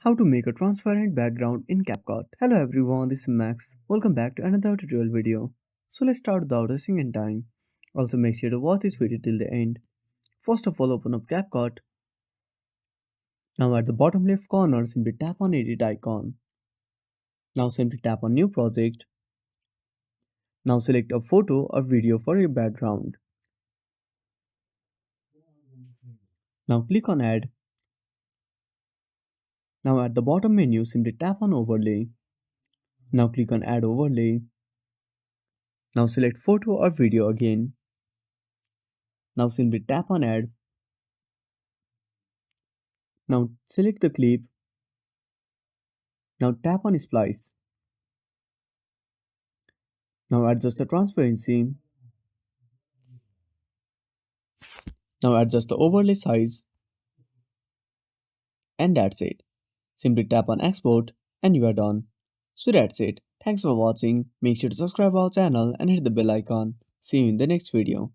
How to make a transparent background in CapCut. Hello everyone, this is Max. Welcome back to another tutorial video. So let's start without wasting any time. Also make sure to watch this video till the end. First of all, open up CapCut. Now at the bottom left corner, simply tap on edit icon. Now simply tap on new project. Now select a photo or video for your background. Now click on add. Now at the bottom menu, simply tap on overlay. Now click on add overlay. Now select photo or video again. Now simply tap on add. Now select the clip. Now tap on splice. Now adjust the transparency. Now adjust the overlay size. And that's it. Simply tap on export and you are done. So that's it. Thanks for watching. Make sure to subscribe our channel and hit the bell icon. See you in the next video.